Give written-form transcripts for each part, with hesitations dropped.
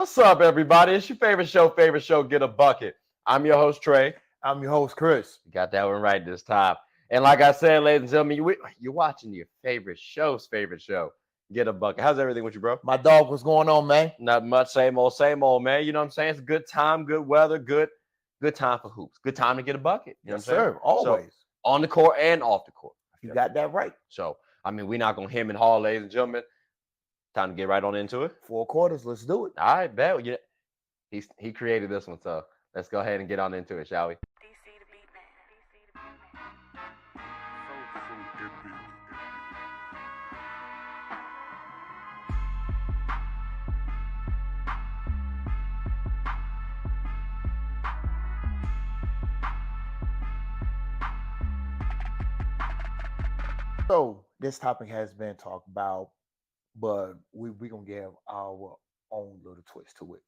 What's up, everybody? It's your favorite show, Get a Bucket. I'm your host, Trey. I'm your host, Chris. You got that one right this time. And like I said, ladies and gentlemen, you're watching your favorite show, Get a Bucket. How's everything with you, bro? My dog, what's going on, man? Not much, same old, man. You know what I'm saying? It's a good time, good weather, good time for hoops. Good time to get a bucket. You know what I'm Yes, saying? sir. Always. So on the court and off the court. You got that right. So, we're not going to hem and haw, ladies and gentlemen. Time to get right on into it. 4 quarters. Let's do it. All right, bet. Yeah, he created this one, so let's go ahead and get on into it, shall we? So this topic has been talked about, but we gonna give our own little twist to it.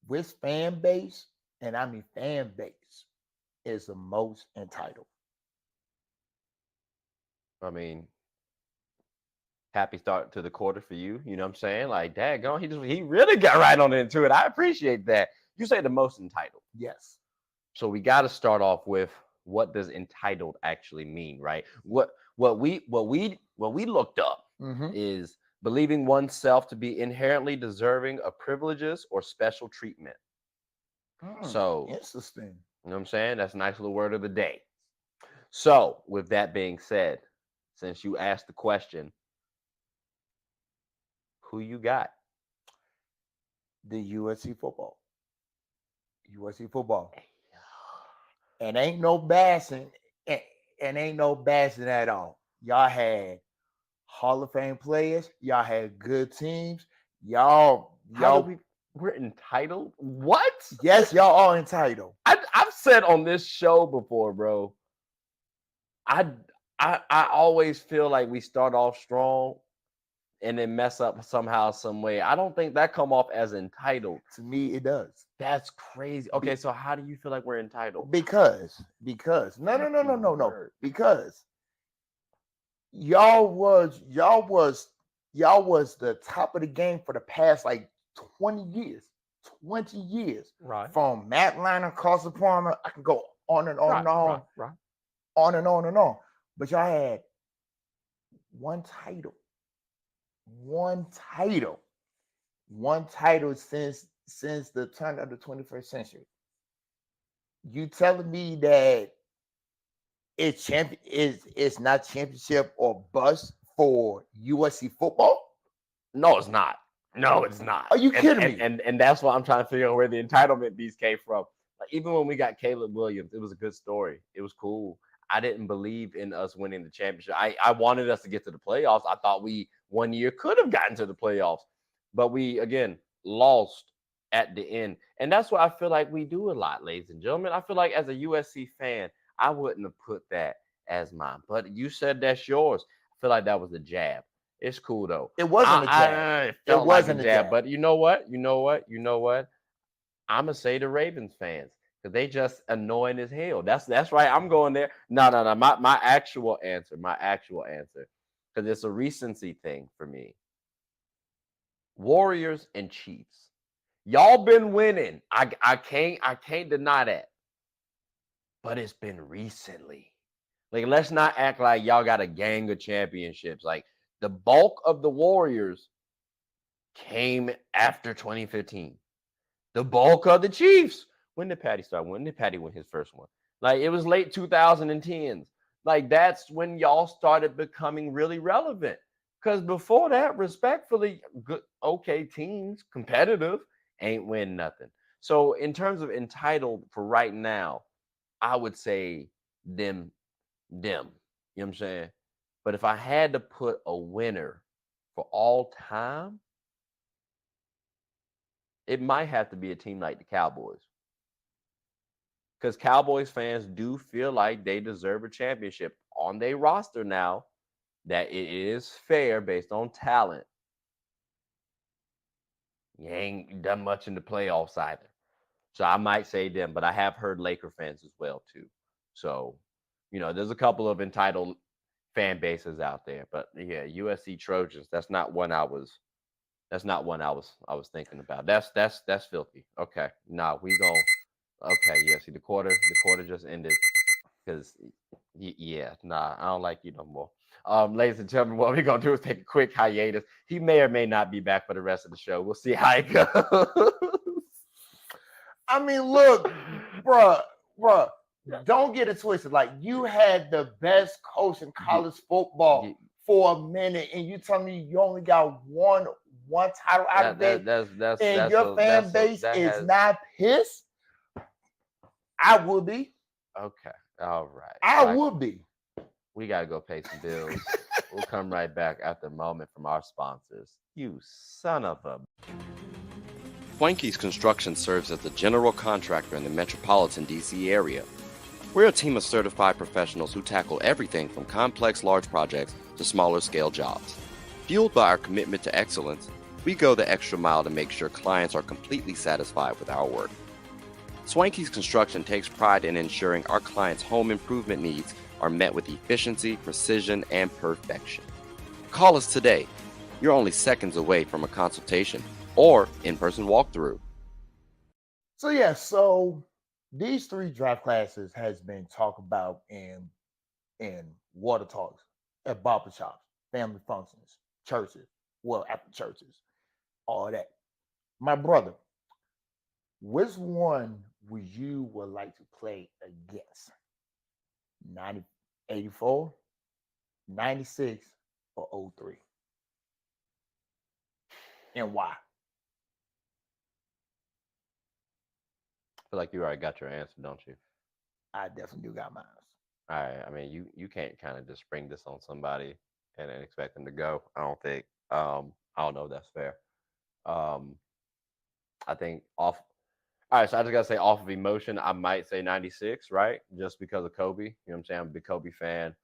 Which fan base, and I mean fan base, is the most entitled? I mean, happy start to the quarter for you. You know what I'm saying? Like, daggone, he really got right on into it. I appreciate that. You say the most entitled. Yes. So we got to start off with what does entitled actually mean, right? What we looked up Mm-hmm. is believing oneself to be inherently deserving of privileges or special treatment. So, Interesting. you know what I'm saying? That's a nice little word of the day. So, with that being said, since you asked the question, who you got? The USC football. USC football. And ain't no bashing, and ain't no bashing at all. Y'all had Hall of Fame players. Y'all had good teams. We're entitled? What? Yes, y'all are entitled. I've said on this show before, bro. I I always feel like we start off strong and then mess up somehow, some way. I don't think that come off as entitled. To me, it does. That's crazy. Okay, so how do you feel like we're entitled? Because no. Because y'all was the top of the game for the past like 20 years. 20 years. Right. From Matt Liner, Carson Palmer, I can go on and on and on. Right. On and on and on. But y'all had one title. One title since the turn of the 21st century. You telling me that it's not championship or bust for USC football? No, it's not. No, it's not. Are you kidding me? And that's why I'm trying to figure out where the entitlement piece came from. Like, even when we got Caleb Williams, it was a good story. It was cool. I didn't believe in us winning the championship. I wanted us to get to the playoffs. I thought we one year could have gotten to the playoffs, but we again lost at the end. And that's what I feel like we do a lot, ladies and gentlemen. I feel like as a USC fan, I wouldn't have put that as mine. But you said that's yours. I feel like that was a jab. It's cool though. It wasn't a jab. It felt like a jab. But you know what? I'm gonna say the Ravens fans because they just annoying as hell. That's right. I'm going there. No. My actual answer, because it's a recency thing for me. Warriors and Chiefs. Y'all been winning. I can't deny that. But it's been recently. Like, let's not act like y'all got a gang of championships. Like, the bulk of the Warriors came after 2015. The bulk of the Chiefs. When did Patty start? When did Patty win his first one? Like, it was late 2010s. Like, that's when y'all started becoming really relevant. Because before that, respectfully, good, okay teams, competitive, ain't win nothing. So in terms of entitled for right now, I would say them. You know what I'm saying? But if I had to put a winner for all time, it might have to be a team like the Cowboys. Because Cowboys fans do feel like they deserve a championship on their roster now, that it is fair based on talent. You ain't done much in the playoffs either. So I might say them, but I have heard Laker fans as well too. So, there's a couple of entitled fan bases out there. But yeah, USC Trojans, that's not one I was That's not one I was thinking about. That's filthy. Okay, nah, we gon' Okay, yeah. See, the quarter just ended because yeah, nah, I don't like you no more. Ladies and gentlemen, what we're gonna do is take a quick hiatus. He may or may not be back for the rest of the show. We'll see how it goes. I mean, look, bruh, don't get it twisted. Like you had the best coach in Ye- college football ye- for a minute, and you tell me you only got one title out that of that it, that's and that's your a fan that's a base that is has not pissed. I would be. okay. All right. I Well, would be. we gotta go pay some bills. We'll come right back after a moment from our sponsors. You son of a. Swanky's Construction serves as the general contractor in the metropolitan DC area. We're a team of certified professionals who tackle everything from complex large projects to smaller scale jobs. Fueled by our commitment to excellence, we go the extra mile to make sure clients are completely satisfied with our work. Swanky's Construction takes pride in ensuring our clients' home improvement needs are met with efficiency, precision, and perfection. Call us today. You're only seconds away from a consultation or in-person walkthrough. So yeah, so these three draft classes has been talked about in water talks, at barber shops, family functions, churches, well after churches, all that. My brother, which one would like to play against? 90, 84, 96, or 03? And why? I feel like you already got your answer, don't you? I definitely do got mine. All right. I mean, you can't kind of just spring this on somebody and then expect them to go. I don't think. I don't know if that's fair. Um, I think off. All right, so I just gotta say, off of emotion, I might say 96, right? Just because of Kobe. You know what I'm saying? I'm a big Kobe fan.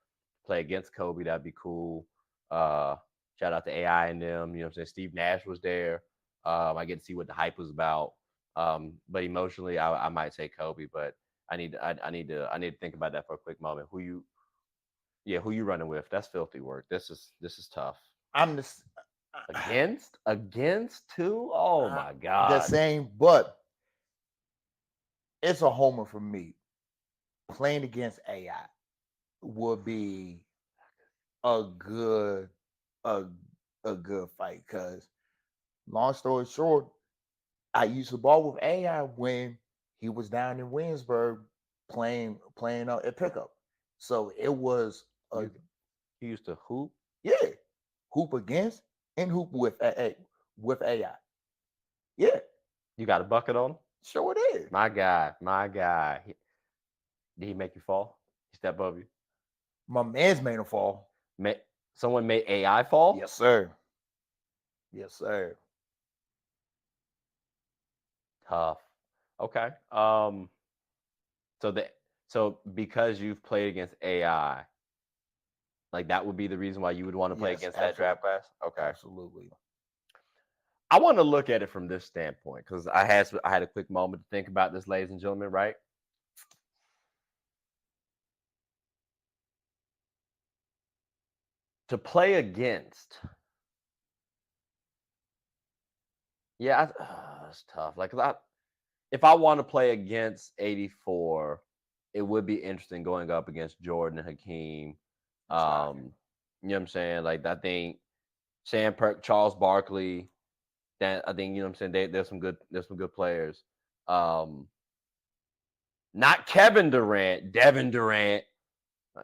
Play against Kobe, that'd be cool. Uh, Shout out to AI and them. You know what I'm saying? Steve Nash was there. I get to see what the hype was about. But emotionally, I might say Kobe, but I need to think about that for a quick moment. Who you running with? That's filthy work. This is tough. I'm Against two? Oh uh, my the God. same, but it's a homer for me. Playing against AI would be a good a a good fight. Cause long story short, I used to ball with AI when he was down in Williamsburg playing at pickup. So it was a You he used to hoop. yeah hoop against and hoop with AI. Yeah, You got a bucket on him? sure it is. My guy. Did he make you fall? He step above you? My man's made a fall. Ma- Someone made AI fall? Yes, sir. Yes, sir. Tough. Okay. So the so because you've played against AI, like that would be the reason why you would want to play Yes, against that absolutely, draft class? Okay. absolutely. I want to look at it from this standpoint because I had a quick moment to think about this, ladies and gentlemen, right? To play against, yeah, it's tough. Like, 'cause if I want to play against 84, it would be interesting going up against Jordan and Hakeem. It's rocking. You know what I'm saying? Like, I think Sam Perk, Charles Barkley. That I think you know what I'm saying. There's some good players. Um, Not Kevin Durant, Devin Durant. Uh,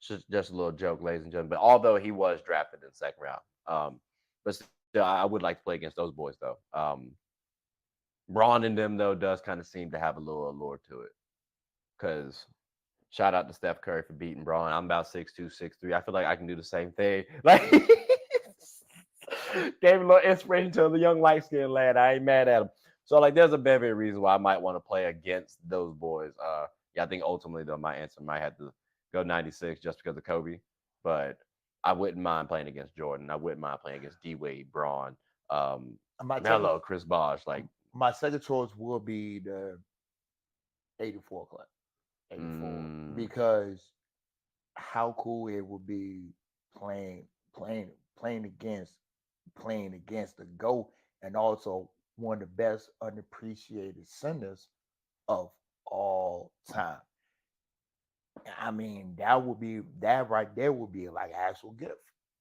It's just a little joke, ladies and gentlemen. But although he was drafted in the second round, but still, I would like to play against those boys though. Braun and them though does kind of seem to have a little allure to it. Cause shout out to Steph Curry for beating Braun. I'm about 6'2", 6'3". I feel like I can do the same thing. Like gave a little inspiration to the young light skinned lad. I ain't mad at him. So like there's a bevy of reasons why I might want to play against those boys. Yeah, I think ultimately though my answer might have to go 96 just because of Kobe. But I wouldn't mind playing against Jordan. I wouldn't mind playing against D Wade, Braun, My second Melo, Chris Bosh. Like my second choice will be the 84 club. 84. mm, Because how cool it would be playing playing against playing against the GOAT and also one of the best unappreciated centers of all time. I mean, that right there would be like an actual gift.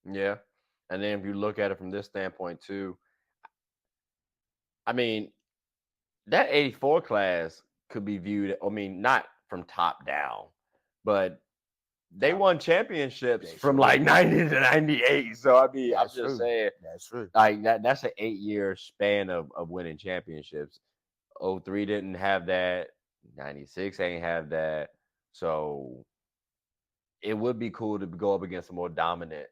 Yeah. And then if you look at it from this standpoint too, I mean, that 84 class could be viewed, I mean, not from top down, but they Top, won championships they from sure like did. 90 to 98. So I mean, I'm That's just true. saying, That's true. like that's an 8 year span of winning championships. '03 didn't have that, 96 ain't have that. So it would be cool to go up against a more dominant,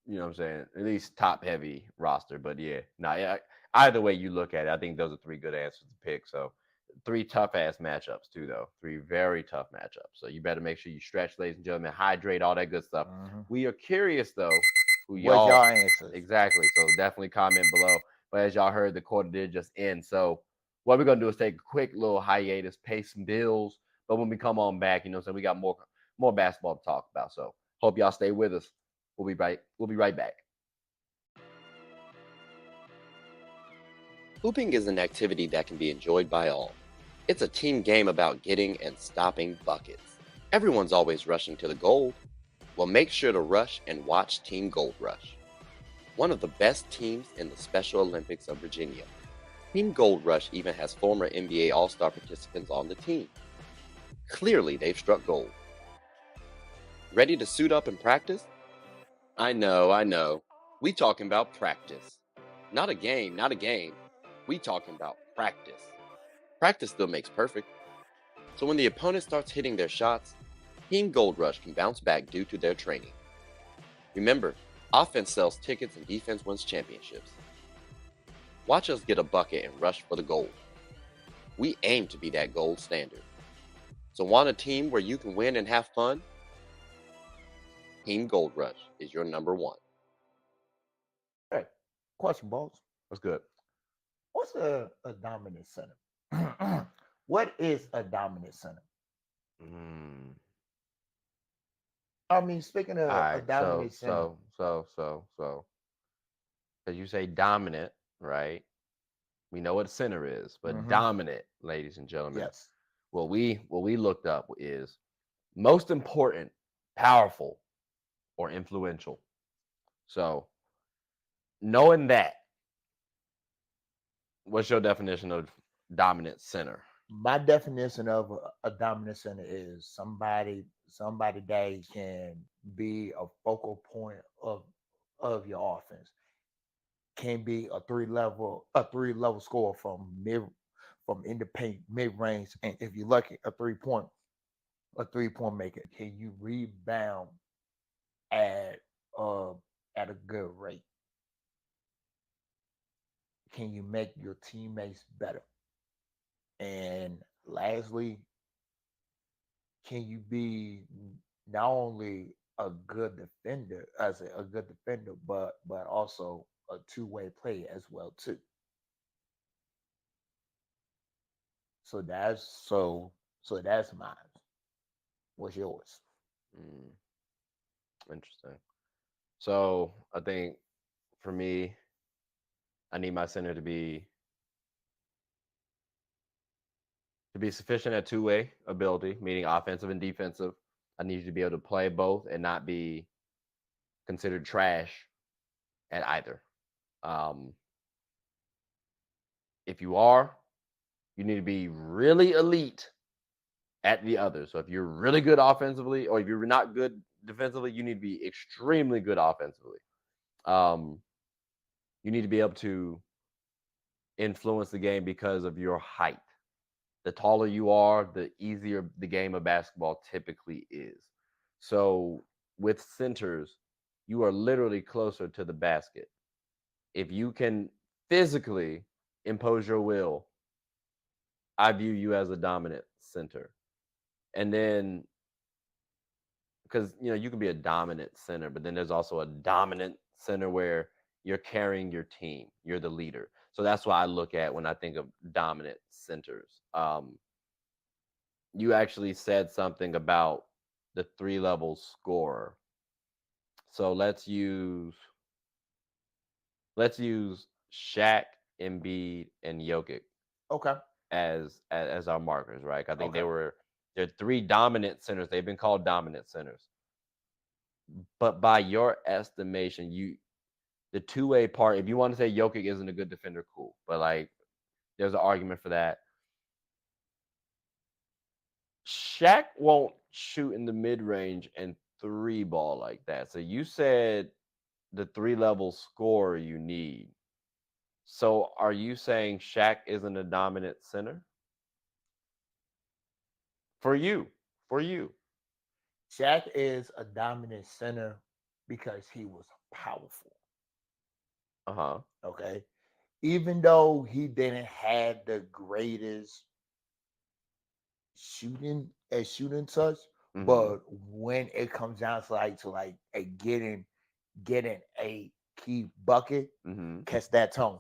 you know what I'm saying? At least top heavy roster. But yeah, no, yeah, either way you look at it, I think those are three good answers to pick. So three tough ass matchups too, though. Three very tough matchups. So you better make sure you stretch, ladies and gentlemen, hydrate, all that good stuff. Hmm. We are curious though, who What's y'all y'all answers? exactly. So definitely comment below. But as y'all heard, the quarter did just end. So what we're gonna do is take a quick little hiatus, pay some bills. But when we come on back, you know, so we got more basketball to talk about. So hope y'all stay with us. We'll be right back. Hooping is an activity that can be enjoyed by all. It's a team game about getting and stopping buckets. Everyone's always rushing to the gold. Well, make sure to rush and watch Team Gold Rush, one of the best teams in the Special Olympics of Virginia. Team Gold Rush even has former NBA All-Star participants on the team. Clearly, they've struck gold. Ready to suit up and practice? I know. We talking about practice. Not a game, not a game. We talking about practice. Practice still makes perfect. So when the opponent starts hitting their shots, Team Gold Rush can bounce back due to their training. Remember, offense sells tickets and defense wins championships. Watch us get a bucket and rush for the gold. We aim to be that gold standard. So want a team where you can win and have fun? Team Gold Rush is your number one. Hey, question, boss. That's good. What's a dominant center? What is a dominant center? Mm. I mean, speaking All of a right. dominant center, Because you say dominant, right? We know what center is, but hmm dominant, ladies and gentlemen, yes, what we looked up is most important, powerful, or influential. So knowing that, what's your definition of dominant center? my definition of a dominant center is somebody that can be a focal point of your offense, can be a three level score from in the paint, mid range, and if you're lucky, a 3-point maker. Can you rebound at uh at a good rate? Can you make your teammates better? And lastly, can you be not only a good defender as a good defender, but also a two-way player as well too. So that's mine. What's yours? Mm, interesting. So I think for me, I need my center to be sufficient at two-way ability, meaning offensive and defensive. I need you to be able to play both and not be considered trash at either. Um, if you are, you need to be really elite at the other. So if you're really good offensively, or if you're not good defensively, you need to be extremely good offensively. Um, you need to be able to influence the game because of your height. The taller you are, the easier the game of basketball typically is. So with centers, you are literally closer to the basket. If you can physically impose your will, I view you as a dominant center. And then because you can be a dominant center, but then there's also a dominant center where you're carrying your team, you're the leader. So that's why I look at when I think of dominant centers. You actually said something about the three level scorer. So let's use. let's use Shaq, Embiid, and Jokic Okay. as our markers, right? I think Okay. they're three dominant centers. They've been called dominant centers. But by your estimation, the two-way part, if you want to say Jokic isn't a good defender, cool. But like there's an argument for that. Shaq won't shoot in the mid-range and three ball like that. So you said the three-level score you need. So are you saying Shaq isn't a dominant center? For you. For you. Shaq is a dominant center because he was powerful. Uh-huh. Okay. Even though he didn't have the greatest shooting touch, Mm-hmm. but when it comes down to like a getting a key bucket, Mm-hmm. catch that tone.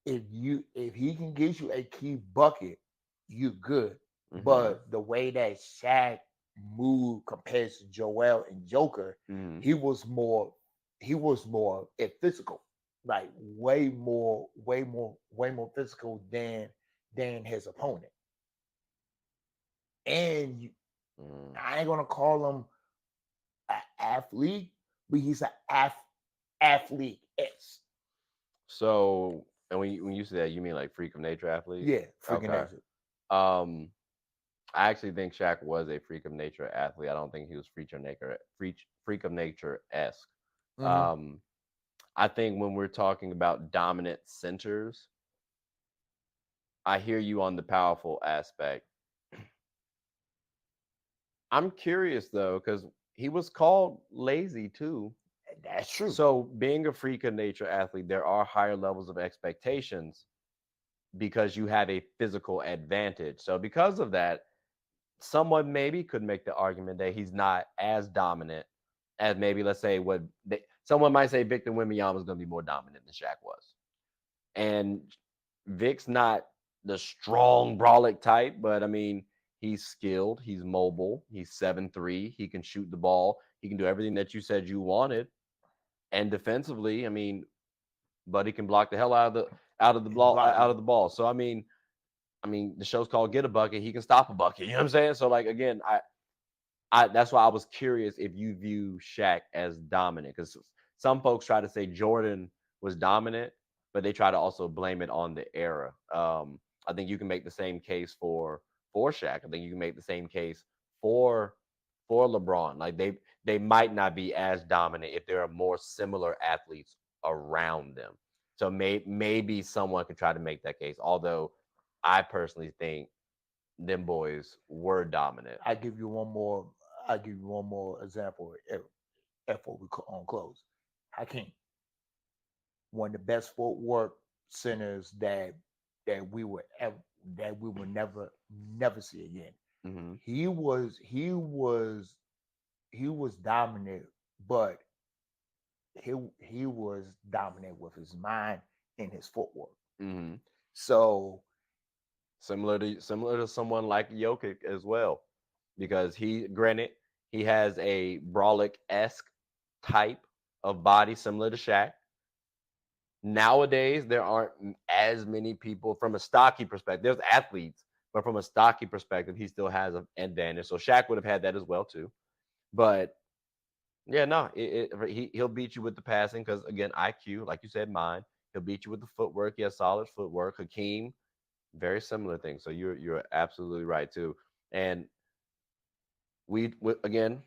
If he can get you a key bucket, you good. Mm-hmm. But the way that Shaq moved compared to Joel and Joker, Mm-hmm. he was more he was more physical, like way more physical than his opponent. And Mm. I ain't gonna call him an athlete, but he's an athlete. It's So and when you say that, you mean like freak of nature athlete? yeah, freaking Okay. nature. Um I actually think Shaq was a freak of nature athlete. I don't think he was freak of nature esque. Mm-hmm. Um, I think when we're talking about dominant centers, I hear you on the powerful aspect. I'm curious though, because he was called lazy too. That's true. So being a freak of nature athlete, there are higher levels of expectations because you have a physical advantage. So because of that, someone maybe could make the argument that he's not as dominant as maybe let's say someone might say Victor Wembanyama was going to be more dominant than Shaq was, and Vic's not the strong brolic type, but I mean he's skilled, he's mobile, he's 7'3", he can shoot the ball, he can do everything that you said you wanted, and defensively, I mean, Buddy can block the hell out of the ball. So I mean, the show's called Get a Bucket. He can stop a bucket. You know what I'm saying? So like again, I that's why I was curious if you view Shaq as dominant because some folks try to say Jordan was dominant, but they try to also blame it on the era. I think you can make the same case for Shaq. I think you can make the same case for for LeBron. Like they might not be as dominant if there are more similar athletes around them. So maybe someone could try to make that case. Although I personally think them boys were dominant. I give you one more. I give you one more example. Before we on close, Hakeem, one of the best footwork centers that we would ever that we will never see again. Hmm. He was dominant, but he he was dominant with his mind and his footwork. Hmm. So Similar to someone like Jokic as well, because granted he has a brolic esque type of body similar to Shaq. Nowadays, there aren't as many people from a stocky perspective. There's athletes, but from a stocky perspective, he still has an advantage. So Shaq would have had that as well too. But yeah, no, he'll beat you with the passing because again, IQ, like you said, mine. He'll beat you with the footwork. He has solid footwork. Hakeem, very similar thing. So you're absolutely right too. And again,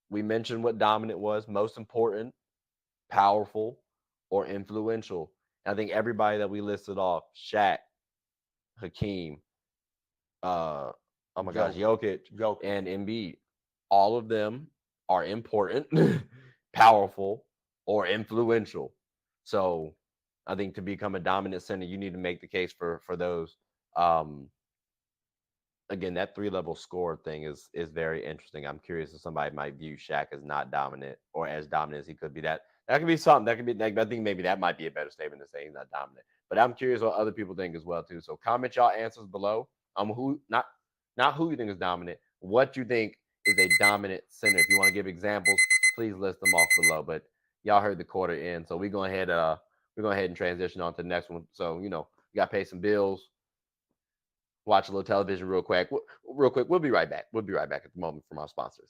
we mentioned what dominant was, most important, powerful, or influential. And I think everybody that we listed off, Shaq, Hakeem, uh, oh my gosh, Joker, Jokic, Joker, and Embiid, all of them are important, powerful, or influential. So I think to become a dominant center, you need to make the case for those. Um, Again, that three-level score thing is very interesting. I'm curious if somebody might view Shaq as not dominant or as dominant as he could be. That could be something. That could be. Like, I think maybe that might be a better statement than saying he's not dominant. But I'm curious what other people think as well too. So comment y'all answers below. Who not who you think is dominant. What you think is a dominant center. If you want to give examples, please list them off below. But y'all heard the quarter in, so we go ahead. we're going to go ahead and transition on to the next one. So, you got to pay some bills, watch a little television real quick. Real quick, we'll be right back. We'll be right back at the moment from our sponsors.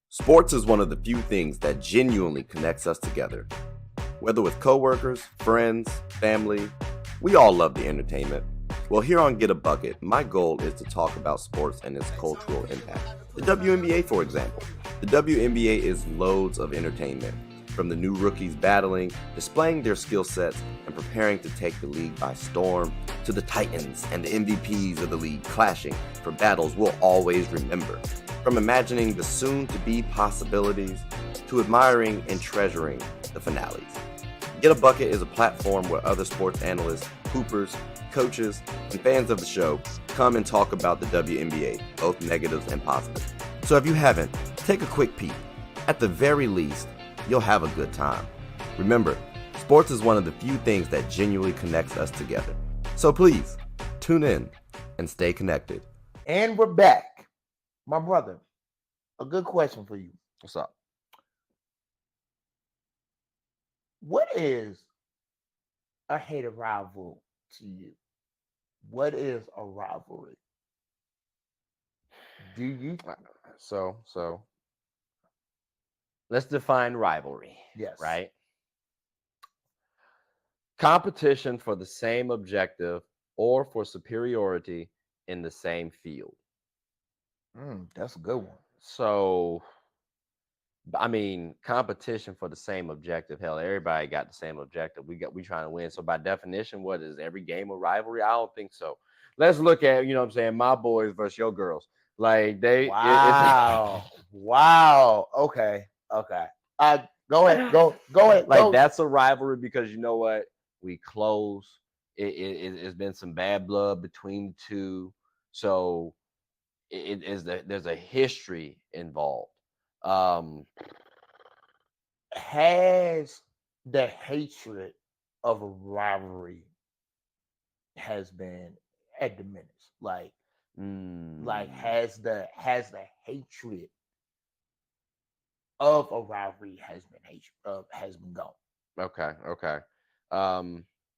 Sports is one of the few things that genuinely connects us together. Whether with coworkers, friends, family, we all love the entertainment. Well, here on Get a Bucket, my goal is to talk about sports and its cultural impact. The WNBA, for example. The WNBA is loads of entertainment. From the new rookies battling, displaying their skill sets, and preparing to take the league by storm, to the Titans and the MVPs of the league clashing for battles we'll always remember. From imagining the soon-to-be possibilities, to admiring and treasuring the finales. Get a Bucket is a platform where other sports analysts, hoopers, coaches, and fans of the show come and talk about the WNBA, both negatives and positives. So if you haven't, take a quick peek. At the very least, you'll have a good time. Remember, sports is one of the few things that genuinely connects us together. So please, tune in and stay connected. And we're back. My brother, a good question for you. What's up? What is a hated rival to you? What is a rivalry? Do you? So let's define rivalry. Yes. Right? Competition for the same objective or for superiority in the same field. That's a good one. So, I mean, competition for the same objective. Hell, everybody got the same objective. We trying to win. So by definition, what is every game a rivalry? I don't think so. Let's look at, what I'm saying, my boys versus your girls. Like Wow. Wow. Okay. Go ahead. Go ahead. Like that's a rivalry because you know what? We close. It's been some bad blood between the two. So there's a history involved. Has the hatred of a rivalry has been diminished? Like has the hatred of a rivalry has been gone? Okay.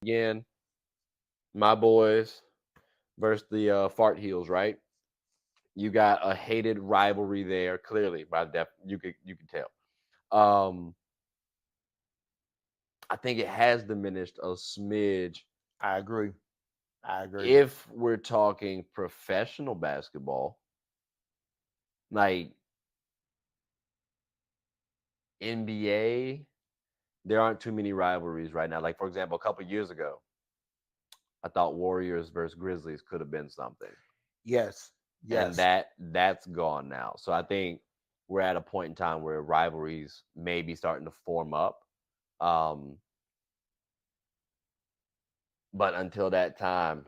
Again, my boys versus the Fart Heels, right? You got a hated rivalry there. Clearly, by you could tell. I think it has diminished a smidge. I agree. If we're talking professional basketball, like NBA, there aren't too many rivalries right now. Like, for example, a couple years ago, I thought Warriors versus Grizzlies could have been something. Yes. And that's gone now. So I think we're at a point in time where rivalries may be starting to form up. But until that time,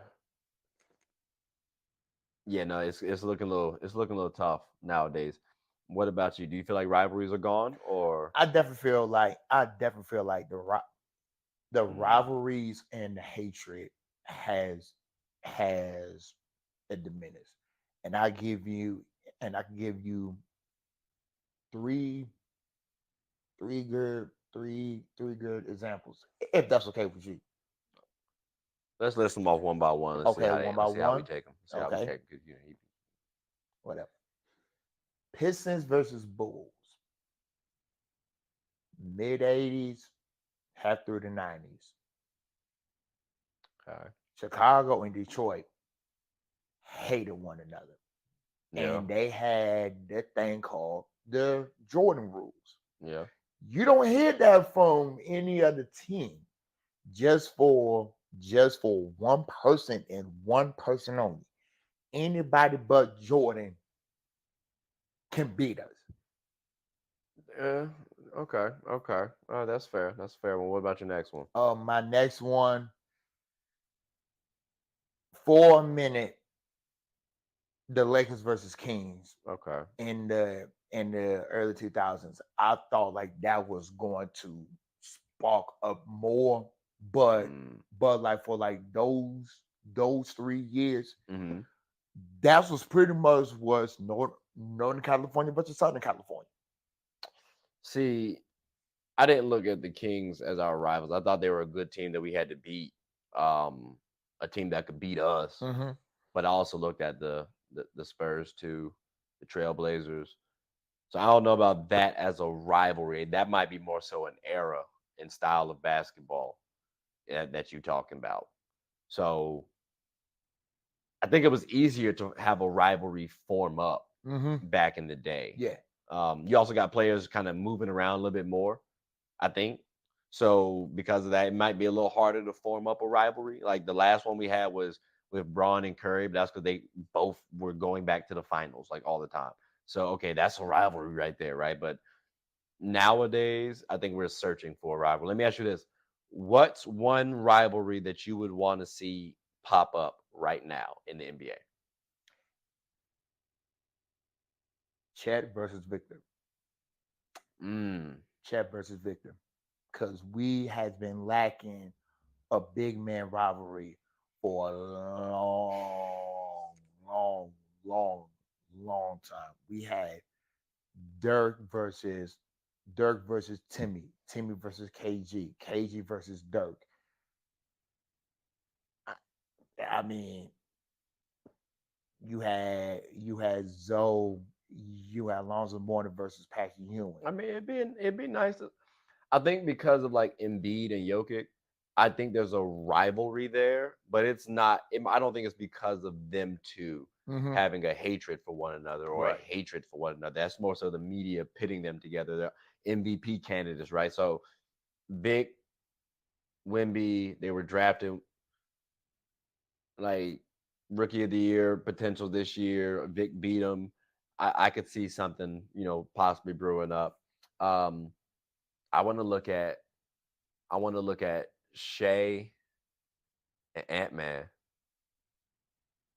yeah, no, it's looking a little tough nowadays. What about you? Do you feel like rivalries are gone, or I definitely feel like the rivalries and the hatred has diminished. And I can give you three good examples, if that's okay with you. let's list them off one by one. Let's see Okay, how they. one by Let's see how we one. take them. See how we Okay, take them. whatever. Pistons versus Bulls, mid 80s, half through the 90s. Okay. Chicago and Detroit hated one another. Yeah. And they had that thing called the Jordan rules. Yeah. You don't hear that from any other team. Just for one person and one person only. Anybody but Jordan can beat us. Yeah. Okay. That's fair. That's fair. Well, what about your next one? My next one, 4 minute, the Lakers versus Kings. Okay. In the early 2000s. I thought like that was going to spark up more, but like for like those 3 years, that was pretty much Northern California versus Southern California. See, I didn't look at the Kings as our rivals. I thought they were a good team that we had to beat, a team that could beat us. Mm-hmm. But I also looked at the Spurs too, the Trailblazers. So I don't know about that as a rivalry. That might be more so an era and style of basketball that you're talking about. So I think it was easier to have a rivalry form up Mm-hmm. back in the day. Yeah. You also got players kind of moving around a little bit more, I think. So because of that, it might be a little harder to form up a rivalry. Like the last one we had was with Braun and Curry, but that's because they both were going back to the finals like all the time. So okay, that's a rivalry right there, right? But nowadays, I think we're searching for a rivalry. Let me ask you this: what's one rivalry that you would want to see pop up right now in the NBA? Chet versus Victor. Mm, Chet versus Victor. Because we has been lacking a big man rivalry for a long, long, long, long time. We had Dirk versus Timmy, Timmy versus KG, KG versus Dirk. I, I mean, you had Zoe, you had Alonzo Mourning versus Patrick Ewing. I mean, it'd be nice. I think because of like Embiid and Jokic, I think there's a rivalry there, but it's not. I don't think it's because of them two Mm-hmm. having a hatred for one another or a Right. hatred for one another. That's more so the media pitting them together. They're MVP candidates, right? So Vic, Wimby, they were drafted like rookie of the year potential this year. Vic beat them. I could see something, possibly brewing up. Um, I want to look at Shea and Ant Man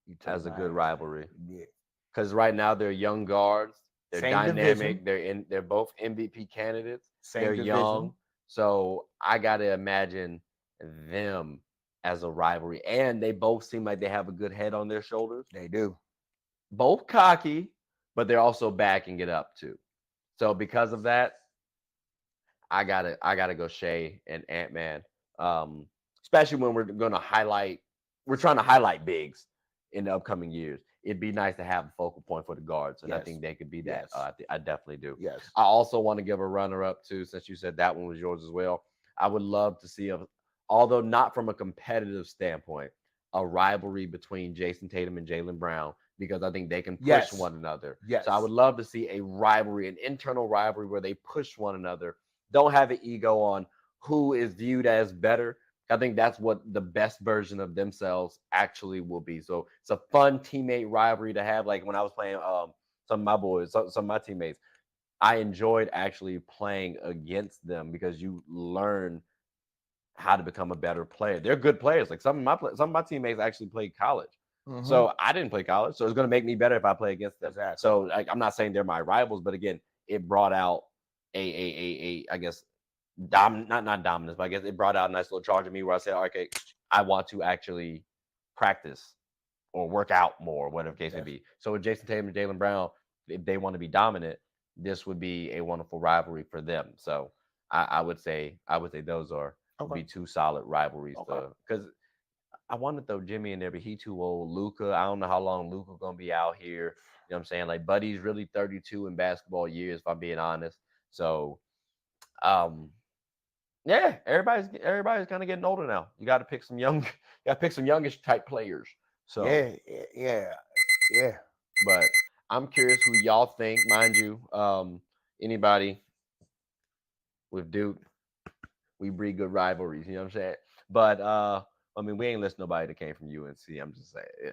You talking as a about good Ant-Man. rivalry Yeah. because right now they're young guards. They're Same division. dynamic. They're both MVP candidates. Same They're division. young, so I gotta imagine them as a rivalry. And they both seem like they have a good head on their shoulders. They do. Both cocky, but they're also backing it up too. So because of that, I gotta go Shea and Ant Man. Especially when we're trying to highlight bigs in the upcoming years. It'd be nice to have a focal point for the guards, and I Yes. think they could be that. Yes. I definitely do. Yes. I also want to give a runner up too, since you said that one was yours as well. I would love to see although not from a competitive standpoint, a rivalry between Jason Tatum and Jaylen Brown because I think they can push Yes. one another. Yes. So I would love to see a rivalry, an internal rivalry where they push one another. Don't have an ego on who is viewed as better. I think that's what the best version of themselves actually will be. So it's a fun teammate rivalry to have. Like when I was playing some of my boys, some of my teammates, I enjoyed actually playing against them because you learn how to become a better player. They're good players. Like some of my teammates actually played college. Mm-hmm. So I didn't play college, so it's going to make me better if I play against them. Exactly. So like, I'm not saying they're my rivals, but again, it brought out a I guess not dominance, but I guess it brought out a nice little charge in me where I said, okay, I want to actually practice or work out more, whatever the case may Yes. be. So with Jason Tatum and Jaylen Brown, if they want to be dominant, this would be a wonderful rivalry for them. So I would say those would be two solid rivalries because I want to throw Jimmy in there, but he too old. Luca, I don't know how long Luca gonna be out here. You know what I'm saying? Like Buddy's really 32 in basketball years, if I'm being honest. So um yeah, everybody's kind of getting older now. You got to pick some young, you got to pick some youngish type players. So, yeah. but I'm curious who y'all think, mind you. Anybody with Duke, we breed good rivalries. You know what I'm saying? But I mean, we ain't listen to nobody that came from UNC. I'm just saying.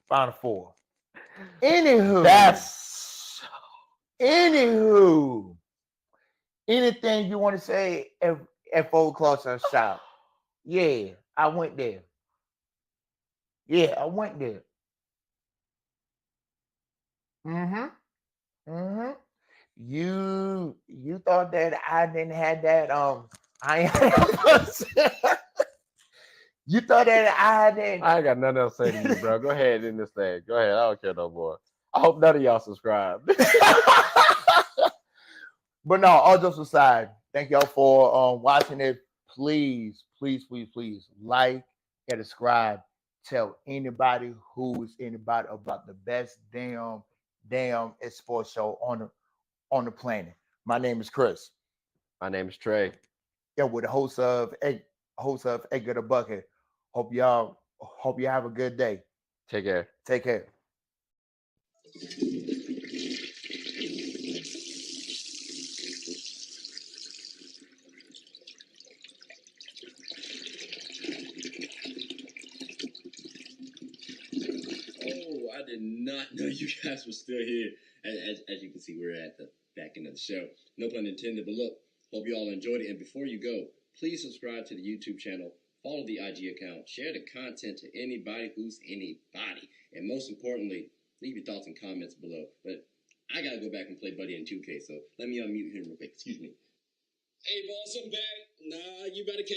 Final four. Anywho, anything you want to say at 4 o'clock on shop? Yeah, I went there. Yeah, I went there. Mm-hmm. Mm-hmm. You thought that I didn't have that I you thought that I didn't I ain't got nothing else to say to you, bro. Go ahead in this thing. Go ahead. I don't care no more. I hope none of y'all subscribe. But no, all jokes aside, thank y'all for watching it. Please, please, please, please like and subscribe. Tell anybody who's anybody about the best damn sports show on the planet. My name is Chris. My name is Trey. Yeah, with the host of Egg the Bucket. Hope y'all have a good day. Take care. Take care. Oh, I did not know you guys were still here. As you can see, we're at the back end of the show. No pun intended, but look, hope you all enjoyed it. And before you go, please subscribe to the YouTube channel, follow the IG account, share the content to anybody who's anybody. And most importantly, leave your thoughts and comments below. But I got to go back and play Buddy in 2K, so let me unmute him real quick. Excuse me. Hey, boss, I'm back. Nah, you better